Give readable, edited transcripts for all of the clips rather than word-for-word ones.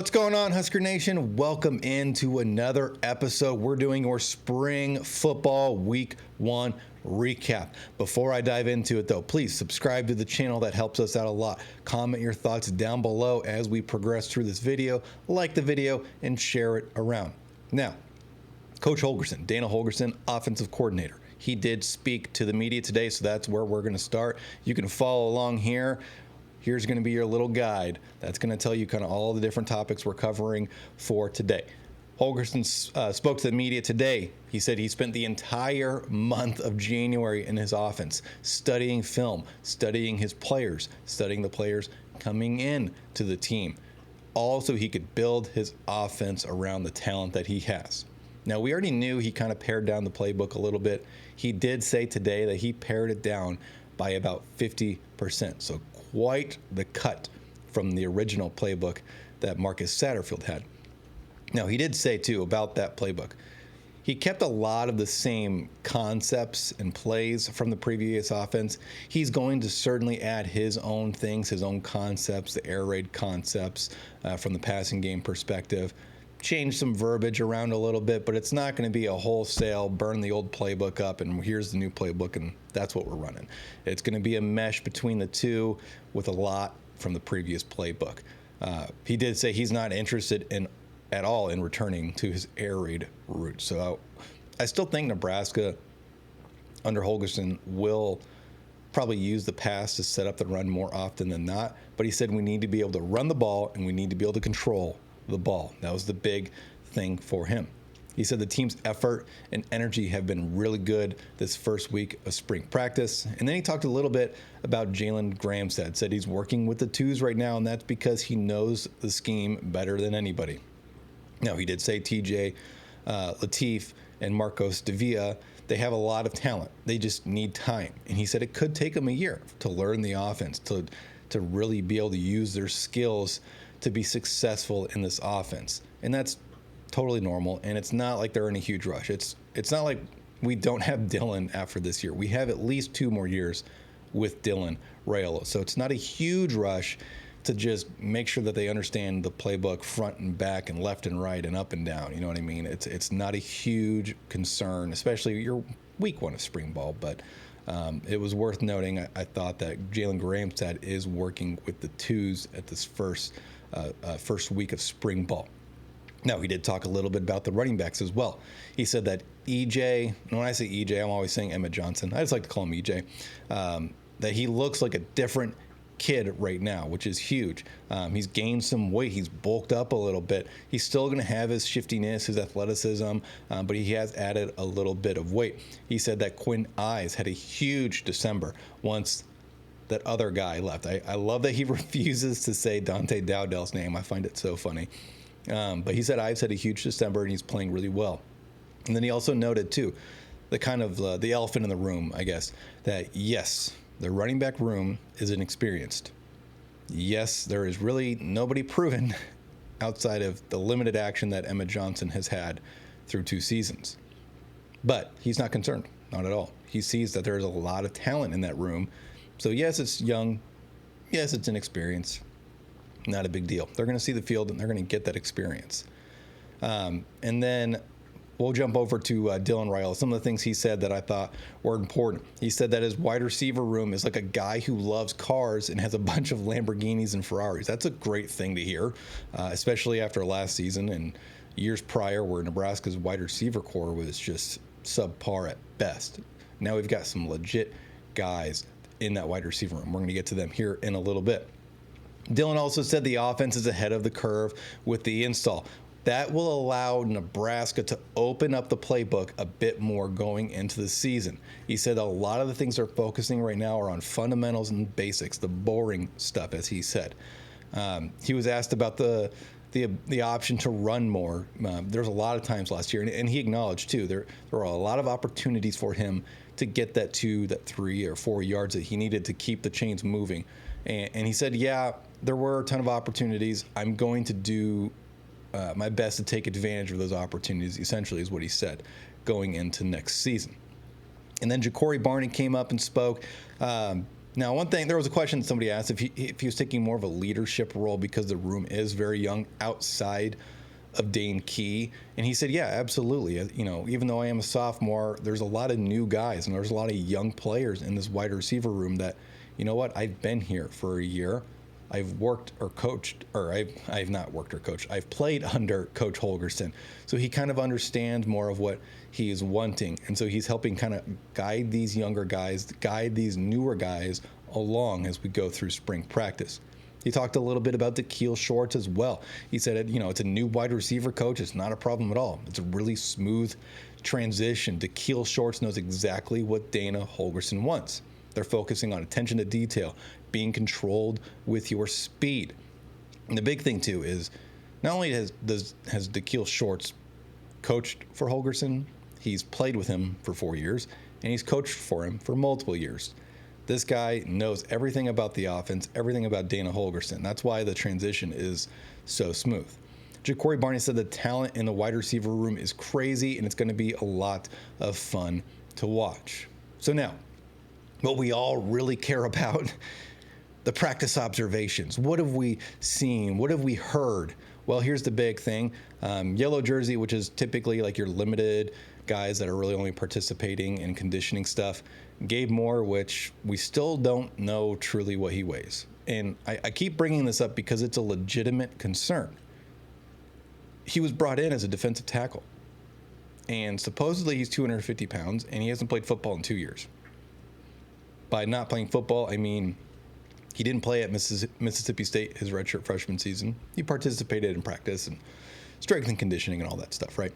What's going on, Husker Nation? Welcome into another episode. We're doing your spring football week 1 recap. Before I dive into it, though, please subscribe to the channel. That helps us out a lot. Comment your thoughts down below as we progress through this video. Like the video and share it around. Now, Coach Holgorsen, Dana Holgorsen, offensive coordinator. He did speak to the media today, so that's where we're going to start. You can follow along here. Here's going to be your little guide that's going to tell you kind of all the different topics we're covering for today. Holgorsen spoke to the media today. He said he spent the entire month of January in his offense studying film, studying his players, studying the players coming in to the team. Also, he could build his offense around the talent that he has. Now, we already knew he kind of pared down the playbook a little bit. He did say today that he pared it down by about 50%. So quite the cut from the original playbook that Marcus Satterfield had. Now, he did say, too, about that playbook, he kept a lot of the same concepts and plays from the previous offense. He's going to certainly add his own things, his own concepts, the air raid concepts from the passing game perspective. Change some verbiage around a little bit, but it's not going to be a wholesale burn the old playbook up and here's the new playbook and that's what we're running. It's going to be a mesh between the two with a lot from the previous playbook. He did say he's not interested at all in returning to his air raid route. So I still think Nebraska under Holgorsen will probably use the pass to set up the run more often than not. But he said we need to be able to run the ball and we need to be able to control the ball. That was the big thing for him. He said the team's effort and energy have been really good this first week of spring practice. And then he talked a little bit about Jalen Gramstad. Said he's working with the twos right now, and that's because he knows the scheme better than anybody. Now, he did say TJ Latif and Marcos Davia, they have a lot of talent. They just need time. And he said it could take them a year to learn the offense, to really be able to use their skills to be successful in this offense. And that's totally normal, and it's not like they're in a huge rush. It's not like we don't have Dylan after this year. We have at least 2 more years with Dylan Raiola. So it's not a huge rush to just make sure that they understand the playbook front and back and left and right and up and down. You know what I mean? It's not a huge concern, especially your week 1 of spring ball, but it was worth noting. I thought that Jalen Gramstad is working with the twos at this first week of spring ball. Now, he did talk a little bit about the running backs as well. He said that EJ, and when I say EJ, I'm always saying Emmett Johnson. I just like to call him EJ, that he looks like a different kid right now, which is huge. He's gained some weight. He's bulked up a little bit. He's still going to have his shiftiness, his athleticism, but he has added a little bit of weight. He said that Quinn Ives had a huge December once that other guy left. I love that he refuses to say Dante Dowdell's name. I find it so funny. But he said Ives had a huge December and he's playing really well. And then he also noted, too, the kind of the elephant in the room, I guess, that yes, the running back room is inexperienced. Yes, there is really nobody proven outside of the limited action that Emmett Johnson has had through 2 seasons. But he's not concerned, not at all. He sees that there's a lot of talent in that room. So yes, it's young. Yes, it's inexperienced. Not a big deal. They're going to see the field and they're going to get that experience. And then we'll jump over to Dylan Raiola. Some of the things he said that I thought were important. He said that his wide receiver room is like a guy who loves cars and has a bunch of Lamborghinis and Ferraris. That's a great thing to hear, especially after last season and years prior where Nebraska's wide receiver core was just subpar at best. Now we've got some legit guys in that wide receiver room. We're going to get to them here in a little bit. Dylan also said the offense is ahead of the curve with the install. That will allow Nebraska to open up the playbook a bit more going into the season. He said a lot of the things they're focusing right now are on fundamentals and basics, the boring stuff, as he said. He was asked about the option to run more. There's a lot of times last year, and he acknowledged, too, there were a lot of opportunities for him to get that 2, that 3 or 4 yards that he needed to keep the chains moving. And he said, yeah, there were a ton of opportunities. I'm going to do my best to take advantage of those opportunities, essentially is what he said, going into next season. And then Ja'Cory Barney came up and spoke. Now, one thing, there was a question somebody asked if he was taking more of a leadership role because the room is very young outside of Dane Key, and he said, yeah, absolutely. Even though I am a sophomore, there's a lot of new guys and there's a lot of young players in this wide receiver room that, you know what, I've been here for a year. I've worked or coached, or I've not worked or coached. I've played under Coach Holgorsen. So he kind of understands more of what he is wanting. And so he's helping kind of guide these younger guys, guide these newer guys along as we go through spring practice. He talked a little bit about Da'Keil Shorts as well. He said, it's a new wide receiver coach. It's not a problem at all. It's a really smooth transition. Da'Keil Shorts knows exactly what Dana Holgorsen wants. They're focusing on attention to detail, being controlled with your speed. And the big thing, too, is not only has Da'Keil Shorts coached for Holgorsen, he's played with him for 4 years, and he's coached for him for multiple years. This guy knows everything about the offense, everything about Dana Holgorsen. That's why the transition is so smooth. Ja'Cory Barney said the talent in the wide receiver room is crazy, and it's going to be a lot of fun to watch. So now, what we all really care about, the practice observations. What have we seen? What have we heard? Well, here's the big thing. Yellow jersey, which is typically like your limited guys that are really only participating in conditioning stuff. Gabe Moore, which we still don't know truly what he weighs. And I keep bringing this up because it's a legitimate concern. He was brought in as a defensive tackle. And supposedly he's 250 pounds, and he hasn't played football in 2 years. By not playing football, I mean he didn't play at Mississippi State his redshirt freshman season. He participated in practice and strength and conditioning and all that stuff, right?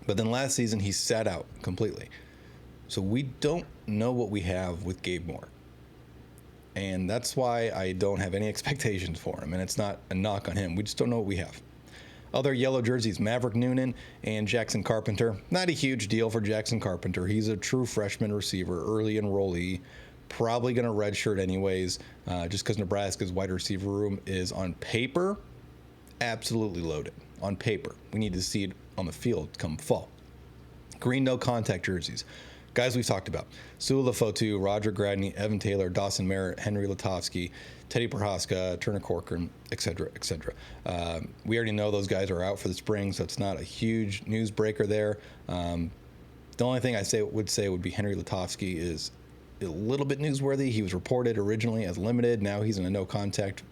But then last season, he sat out completely. So we don't know what we have with Gabe Moore. And that's why I don't have any expectations for him. And it's not a knock on him. We just don't know what we have. Other yellow jerseys, Maverick Noonan and Jackson Carpenter. Not a huge deal for Jackson Carpenter. He's a true freshman receiver, early enrollee. Probably going to redshirt anyways, just because Nebraska's wide receiver room is on paper absolutely loaded. On paper. We need to see it on the field come fall. Green no contact jerseys. Guys we've talked about. Sula Fotu, Roger Gradney, Evan Taylor, Dawson Merritt, Henry Lutovsky, Teddy Prohaska, Turner Corcoran, etc., etc. We already know those guys are out for the spring, so it's not a huge news breaker there. The only thing I would say would be Henry Lutovsky is a little bit newsworthy. He was reported originally as limited. Now he's in a no contact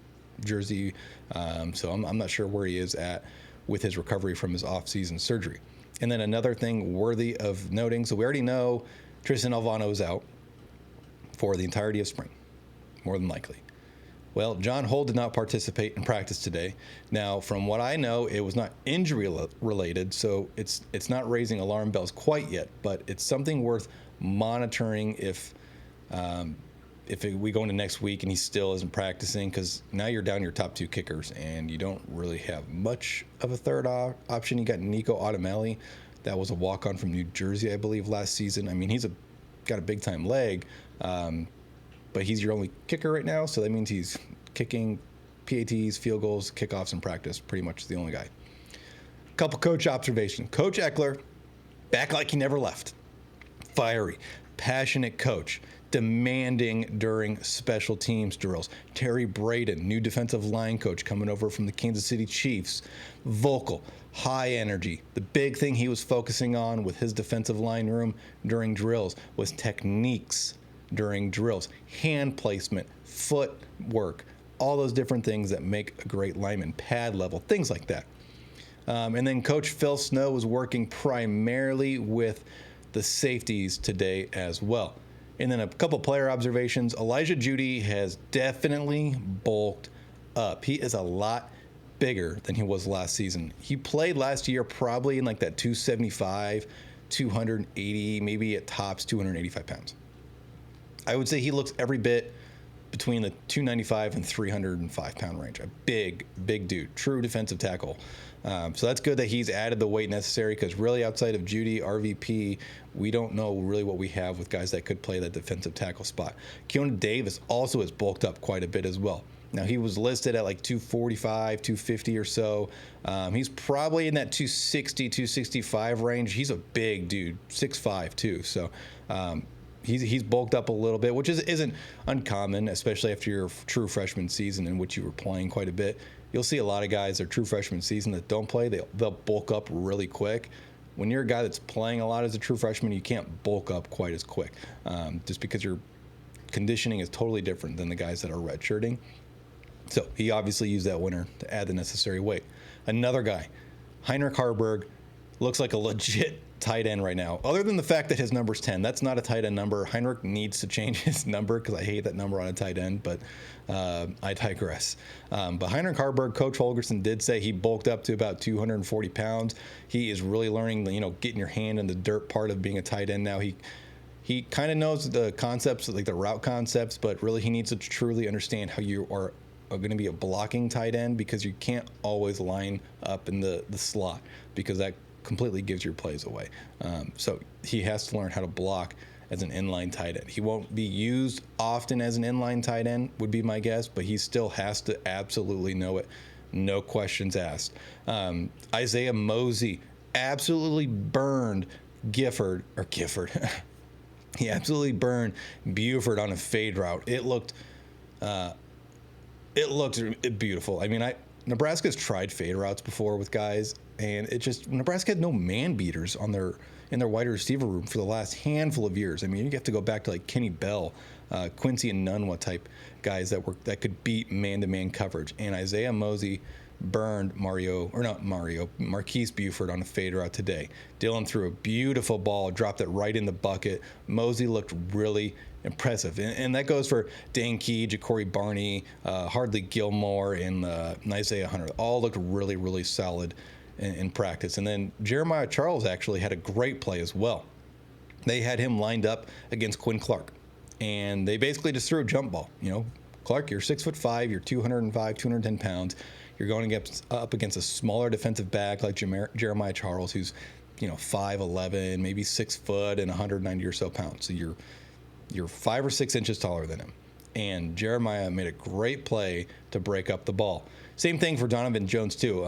jersey. So I'm not sure where he is at with his recovery from his off-season surgery. And then another thing worthy of noting, so we already know Tristan Alvano is out for the entirety of spring, more than likely. Well, John Hull did not participate in practice today. Now, from what I know, it was not injury related, so it's not raising alarm bells quite yet, but it's something worth monitoring if we go into next week and he still isn't practicing, because now you're down your top two kickers and you don't really have much of a third option. You got Nico Automeli. That was a walk-on from New Jersey, I believe, last season. I mean, he's got a big-time leg, but he's your only kicker right now, so that means he's kicking PATs, field goals, kickoffs in practice, pretty much the only guy. Couple coach observations. Coach Eckler, back like he never left. Fiery, passionate coach. Demanding during special teams drills. Terry Braden, new defensive line coach coming over from the Kansas City Chiefs. Vocal, high energy. The big thing he was focusing on with his defensive line room during drills was techniques during drills, hand placement, foot work, all those different things that make a great lineman, pad level, things like that. And then Coach Phil Snow was working primarily with the safeties today as well. And then a couple player observations. Elijah Judy has definitely bulked up. He is a lot bigger than he was last season. He played last year probably in like that 275, 280, maybe at tops 285 pounds. I would say he looks every bit between the 295 and 305 pound range. A big dude, true defensive tackle. So that's good that he's added the weight necessary, because really outside of Judy, RVP, we don't know really what we have with guys that could play that defensive tackle spot. Keona Davis also has bulked up quite a bit as well. Now, he was listed at like 245, 250 or so. He's probably in that 260, 265 range. He's a big dude, 6'5", too. So he's bulked up a little bit, which isn't uncommon, especially after your true freshman season in which you were playing quite a bit. You'll see a lot of guys their true freshman season that don't play, they'll bulk up really quick. When you're a guy that's playing a lot as a true freshman, you can't bulk up quite as quick, just because your conditioning is totally different than the guys that are redshirting. So he obviously used that winter to add the necessary weight. Another guy, Heinrich Haarberg, looks like a legit tight end right now. Other than the fact that his number's 10, that's not a tight end number. Heinrich needs to change his number because I hate that number on a tight end, but I digress. But Heinrich Haarberg, Coach Holgerson did say he bulked up to about 240 pounds. He is really learning, getting your hand in the dirt part of being a tight end now. He kind of knows the concepts, like the route concepts, but really he needs to truly understand how you are going to be a blocking tight end, because you can't always line up in the slot, because that completely gives your plays away. So he has to learn how to block as an inline tight end. He won't be used often as an inline tight end, would be my guess, but he still has to absolutely know it. No questions asked. Isaiah Mosey absolutely burned Gifford. He absolutely burned Buford on a fade route. It looked beautiful. I mean, Nebraska's tried fade routes before with guys, and Nebraska had no man beaters in their wide receiver room for the last handful of years. I mean, you have to go back to like Kenny Bell, Quincy and Nunwa type guys that could beat man-to-man coverage. And Isaiah Mosey burned Marquise Buford on a fade route today. Dylan threw a beautiful ball, dropped it right in the bucket. Mosey looked really impressive. And that goes for Dan Key, Ja'Cory Barney, Hardly Gilmore, and Isaiah Hunter. All looked really, really solid in practice. And then Jeremiah Charles actually had a great play as well. They had him lined up against Quinn Clark, and they basically just threw a jump ball. Clark, you're 6'5", you're 205, 210 pounds. You're going up against a smaller defensive back like Jeremiah Charles, who's 5'11", maybe 6 foot and 190 or so pounds. So you're 5 or 6 inches taller than him. And Jeremiah made a great play to break up the ball. Same thing for Donovan Jones too.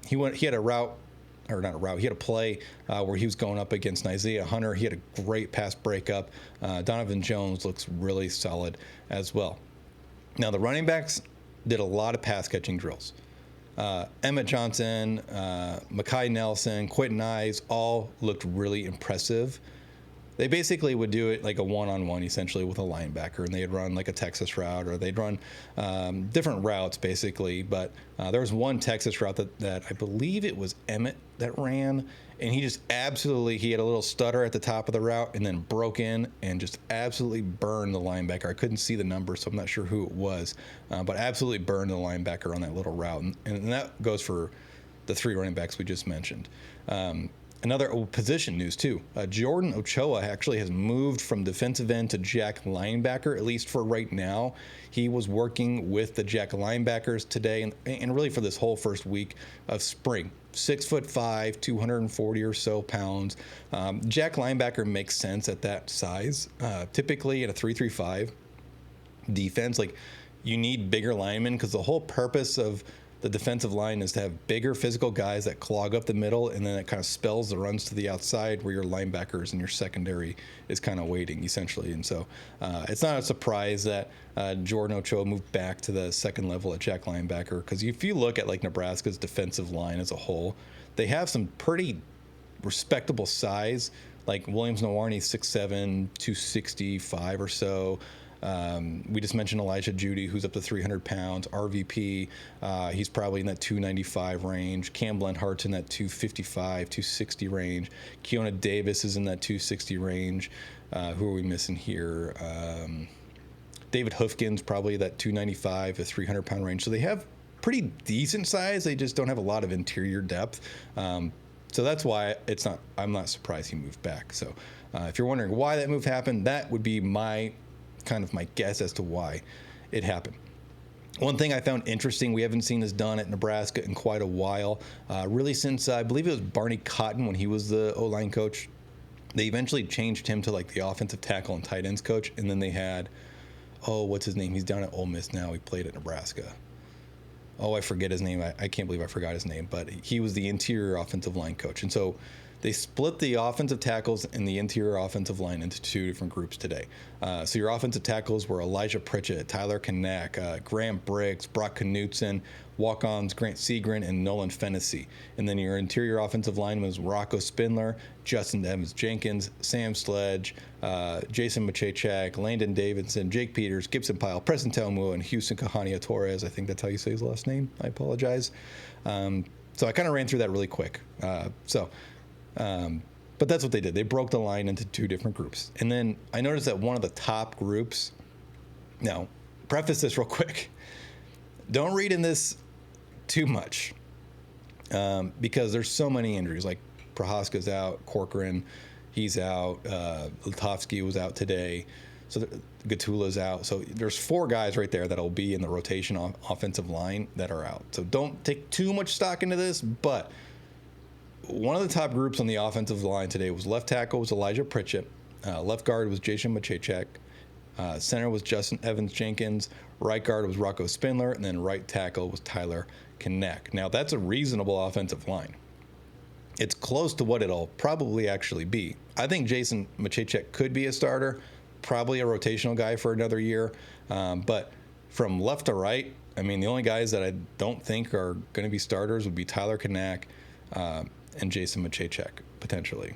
He had a play where he was going up against Isaiah Hunter. He had a great pass breakup. Donovan Jones looks really solid as well. Now the running backs did a lot of pass catching drills. Emmett Johnson, Mekhi Nelson, Quentin Ives all looked really impressive. They basically would do it like a one-on-one essentially with a linebacker, and they'd run like a Texas route, or they'd run different routes basically. But there was one Texas route that I believe it was Emmett that ran, and he had a little stutter at the top of the route and then broke in and just absolutely burned the linebacker. I couldn't see the number, so I'm not sure who it was, but absolutely burned the linebacker on that little route. And that goes for the 3 running backs we just mentioned. Another position news too. Jordan Ochoa actually has moved from defensive end to jack linebacker, at least for right now. He was working with the jack linebackers today and really for this whole first week of spring. 6'5", 240 or so pounds. Jack linebacker makes sense at that size. Typically in a 3-3-5 defense, like you need bigger linemen, because the whole purpose of the defensive line is to have bigger physical guys that clog up the middle, and then it kind of spells the runs to the outside where your linebackers and your secondary is kind of waiting, essentially. And so it's not a surprise that Jordan Ochoa moved back to the second level at jack linebacker, because if you look at like Nebraska's defensive line as a whole, they have some pretty respectable size, like Williams Nwaneri, 6'7", 265 or so. We just mentioned Elijah Judy, who's up to 300 pounds. RVP, he's probably in that 295 range. Cam Blenhart's in that 255, 260 range. Keona Davis is in that 260 range. Who are we missing here? David Hoofkin's probably that 295 to 300 pound range. So they have pretty decent size. They just don't have a lot of interior depth. So that's why I'm not surprised he moved back. So if you're wondering why that move happened, that would be my guess as to why it happened. One thing I found interesting, we haven't seen this done at Nebraska in quite a while, really since I believe it was Barney Cotton when he was the O-line coach. They eventually changed him to like the offensive tackle and tight ends coach, and then they had, what's his name? He's down at Ole Miss now. He played at Nebraska. I forget his name. I can't believe I forgot his name, but he was the interior offensive line coach. And so They split the offensive tackles and the interior offensive line into two different groups today. So your offensive tackles were Elijah Pritchett, Tyler Kinnack, Grant Briggs, Brock Knutson, walk-ons Grant Seagren, and Nolan Fennessy. And then your interior offensive line was Rocco Spindler, Justin Evans-Jenkins, Sam Sledge, Jason Machachak, Landon Davidson, Jake Peters, Gibson Pyle, Preston Telmu, and Houston Kahania Torres. I think that's how you say his last name. I apologize. So I kind of ran through that really quick. But that's what they did. They broke the line into two different groups. And then I noticed that one of the top groups, now, preface this real quick. Don't read in this too much because there's so many injuries. Like Prohaska's out, Corcoran, he's out, Lutovsky was out today, so Gatula's out. So there's four guys right there that'll be in the rotation offensive line that are out. So don't take too much stock into this, but one of the top groups on the offensive line today was left tackle was Elijah Pritchett, left guard was Jason Machachak, center was Justin Evans-Jenkins, right guard was Rocco Spindler, and then right tackle was Tyler Kinnack. Now that's a reasonable offensive line. It's close to what it'll probably actually be. I think Jason Machachak could be a starter, probably a rotational guy for another year, but from left to right, I mean, the only guys that I don't think are going to be starters would be Tyler Kinnack, and Jason Machachak, potentially.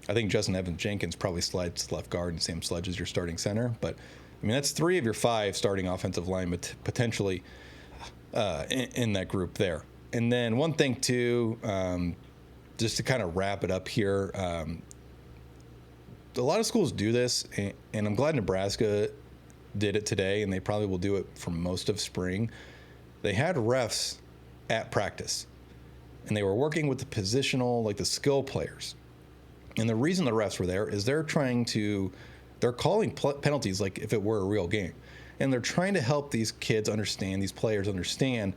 I think Justin Evans-Jenkins probably slides left guard and Sam Sledge is your starting center. But, I mean, that's three of your five starting offensive linemen potentially in that group there. And then one thing, too, just to kind of wrap it up here, a lot of schools do this, and I'm glad Nebraska did it today, and they probably will do it for most of spring. They had refs at practice. And they were working with the positional, like the skill players. And the reason the refs were there is they're calling penalties like if it were a real game. And they're trying to help these kids understand, these players understand,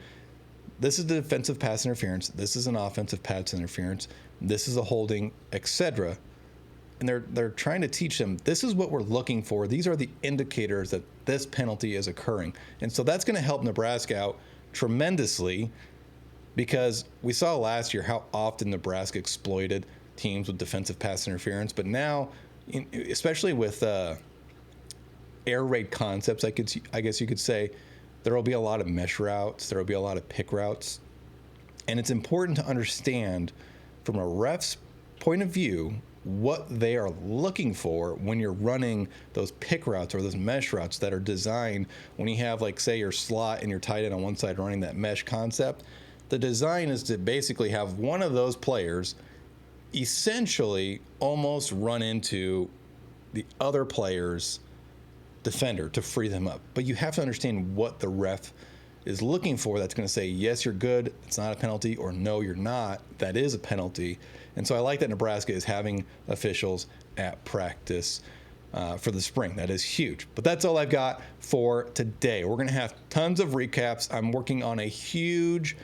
this is the defensive pass interference, this is an offensive pass interference, this is a holding, etc. And they're trying to teach them, this is what we're looking for. These are the indicators that this penalty is occurring. And so that's going to help Nebraska out tremendously, because we saw last year how often Nebraska exploited teams with defensive pass interference. But now, especially with air raid concepts, I guess you could say, there will be a lot of mesh routes. There will be a lot of pick routes. And it's important to understand from a ref's point of view what they are looking for when you're running those pick routes or those mesh routes that are designed when you have, like, say, your slot and your tight end on one side running that mesh concept. The design is to basically have one of those players essentially almost run into the other player's defender to free them up. But you have to understand what the ref is looking for that's going to say, yes, you're good, it's not a penalty, or no, you're not, that is a penalty. And so I like that Nebraska is having officials at practice for the spring. That is huge. But that's all I've got for today. We're going to have tons of recaps. I'm working on a huge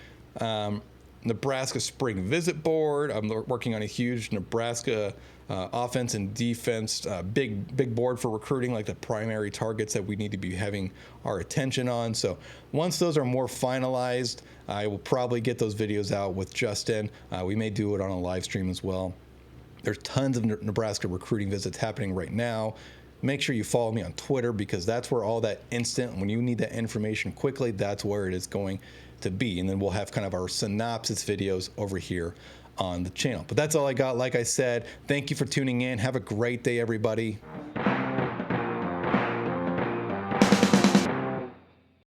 Nebraska spring visit board. I'm working on a huge Nebraska offense and defense big board for recruiting, like the primary targets that we need to be having our attention on. So once those are more finalized, I will probably get those videos out with Justin. We may do it on a live stream as well. There's tons of Nebraska recruiting visits happening right now. Make sure you follow me on Twitter, because that's where all that instant, when you need that information quickly, that's where it is going to be. And then we'll have kind of our synopsis videos over here on the channel. But that's all I got. Like I said, thank you for tuning in. Have a great day, everybody.